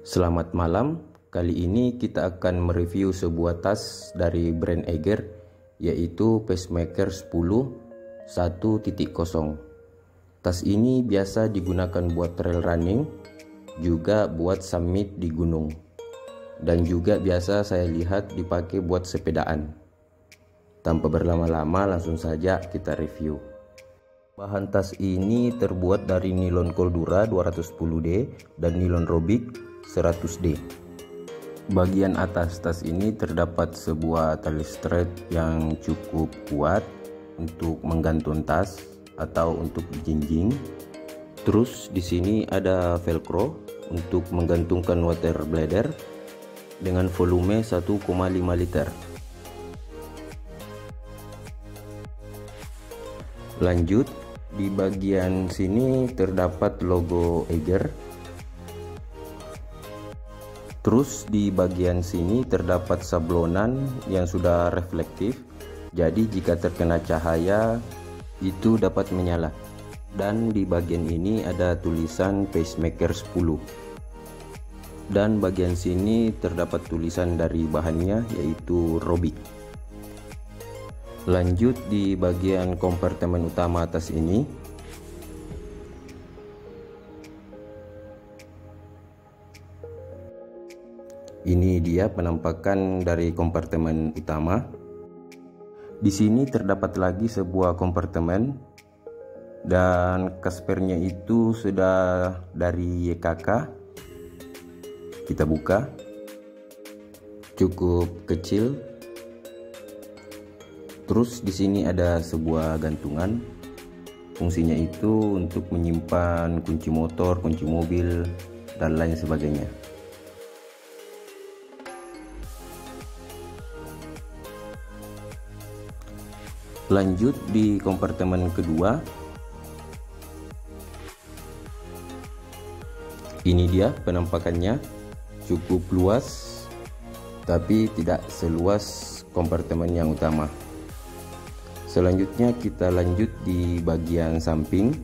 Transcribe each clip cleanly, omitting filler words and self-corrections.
Selamat malam, kali ini kita akan mereview sebuah tas dari brand Eiger, yaitu Pacemaker 10 1.0. Tas ini biasa digunakan buat trail running, juga buat summit di gunung, dan juga biasa saya lihat dipakai buat sepedaan. Tanpa berlama-lama, langsung saja kita review. Bahan tas ini terbuat dari nilon Coldura 210D dan nilon Robic 100D. Bagian atas tas ini terdapat sebuah tali strap yang cukup kuat untuk menggantung tas atau untuk dijinjing. Terus di sini ada velcro untuk menggantungkan water bladder dengan volume 1,5 liter. Lanjut, di bagian sini terdapat logo Eiger. Terus di bagian sini terdapat sablonan yang sudah reflektif, jadi jika terkena cahaya itu dapat menyala. Dan di bagian ini ada tulisan Pacemaker 10. Dan bagian sini terdapat tulisan dari bahannya, yaitu Robic. Lanjut di bagian kompartemen utama atas ini. Ini dia penampakan dari kompartemen utama. Di sini terdapat lagi sebuah kompartemen dan kaspernya itu sudah dari YKK. Kita buka. Cukup kecil. Terus di sini ada sebuah gantungan. Fungsinya itu untuk menyimpan kunci motor, kunci mobil, dan lain sebagainya. Lanjut di kompartemen kedua. Ini dia penampakannya, cukup luas, tapi tidak seluas kompartemen yang utama. Selanjutnya kita lanjut di bagian samping.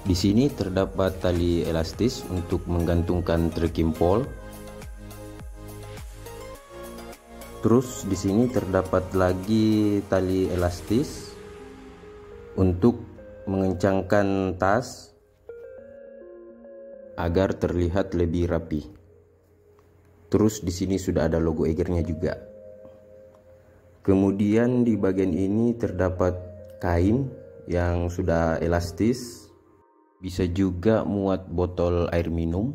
Di sini terdapat tali elastis untuk menggantungkan trekking pole. Terus di sini terdapat lagi tali elastis untuk mengencangkan tas agar terlihat lebih rapi. Terus di sini sudah ada logo Eiger-nya juga. Kemudian di bagian ini terdapat kain yang sudah elastis, bisa juga muat botol air minum.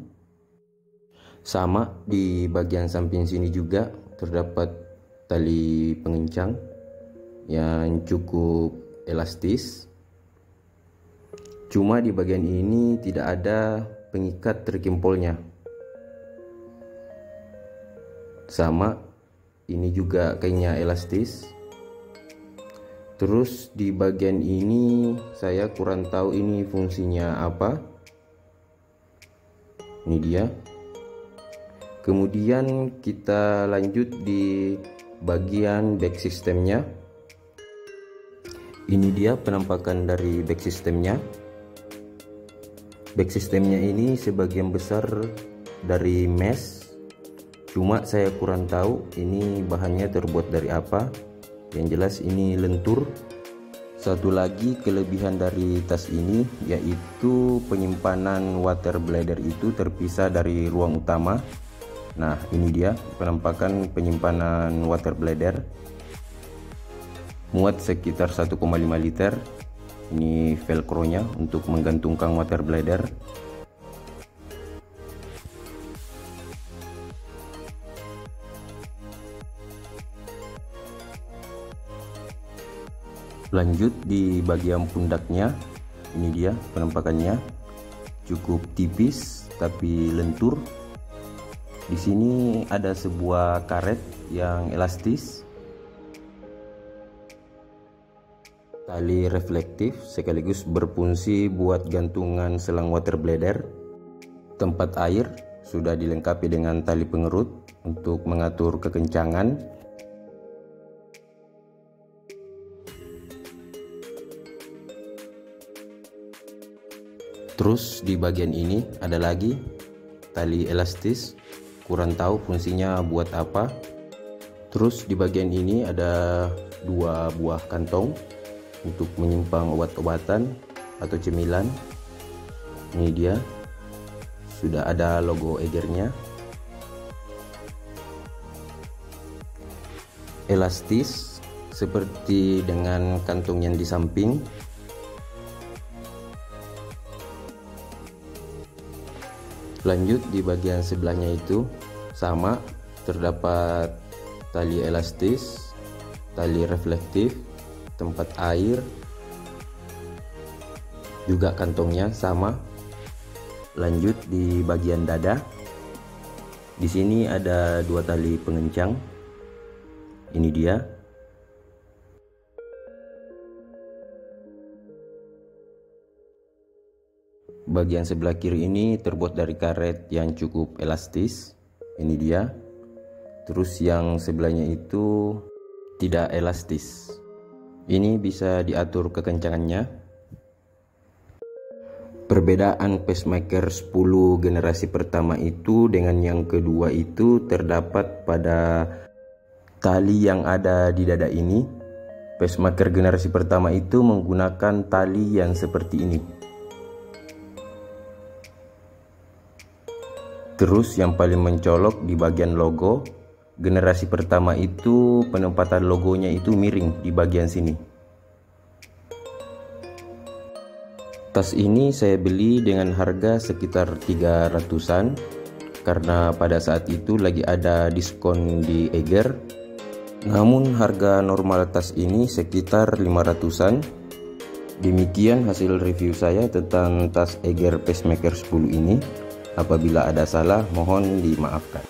Sama di bagian samping sini juga terdapat tali pengencang yang cukup elastis. Cuma di bagian ini tidak ada pengikat trekking pole-nya. Sama, ini juga kainnya elastis. Terus di bagian ini saya kurang tahu ini fungsinya apa. Ini dia. Kemudian kita lanjut di bagian back systemnya. Ini dia penampakan dari back systemnya. Back systemnya ini sebagian besar dari mesh. Cuma saya kurang tahu ini bahannya terbuat dari apa. Yang jelas ini lentur. Satu lagi kelebihan dari tas ini yaitu penyimpanan water bladder itu terpisah dari ruang utama. Nah, ini dia penampakan penyimpanan water bladder. Muat sekitar 1,5 liter. Ini velcro-nya untuk menggantungkan water bladder. Lanjut di bagian pundaknya. Ini dia penampakannya, cukup tipis tapi lentur. Di sini ada sebuah karet yang elastis, tali reflektif sekaligus berfungsi buat gantungan selang water bladder. Tempat air sudah dilengkapi dengan tali pengerut untuk mengatur kekencangan. Terus di bagian ini ada lagi tali elastis, kurang tahu fungsinya buat apa. Terus di bagian ini ada 2 buah kantong untuk menyimpan obat-obatan atau cemilan. Ini dia, sudah ada logo Eiger-nya. Elastis seperti dengan kantong yang di samping. Lanjut di bagian sebelahnya itu sama, terdapat tali elastis, tali reflektif, tempat air, juga kantongnya sama. Lanjut di bagian dada, di sini ada 2 tali pengencang. Ini dia. Bagian sebelah kiri ini terbuat dari karet yang cukup elastis. Ini dia. Terus yang sebelahnya itu tidak elastis. Ini bisa diatur kekencangannya. Perbedaan pacemaker 10 generasi pertama itu dengan yang kedua itu terdapat pada tali yang ada di dada ini. Pacemaker generasi pertama itu menggunakan tali yang seperti ini. Terus yang paling mencolok di bagian logo, generasi pertama itu penempatan logonya itu miring di bagian sini. Tas ini saya beli dengan harga sekitar 300-an karena pada saat itu lagi ada diskon di Eiger. Namun harga normal tas ini sekitar 500-an. Demikian hasil review saya tentang tas Eiger Pacemaker 10 ini. Apabila ada salah, mohon dimaafkan.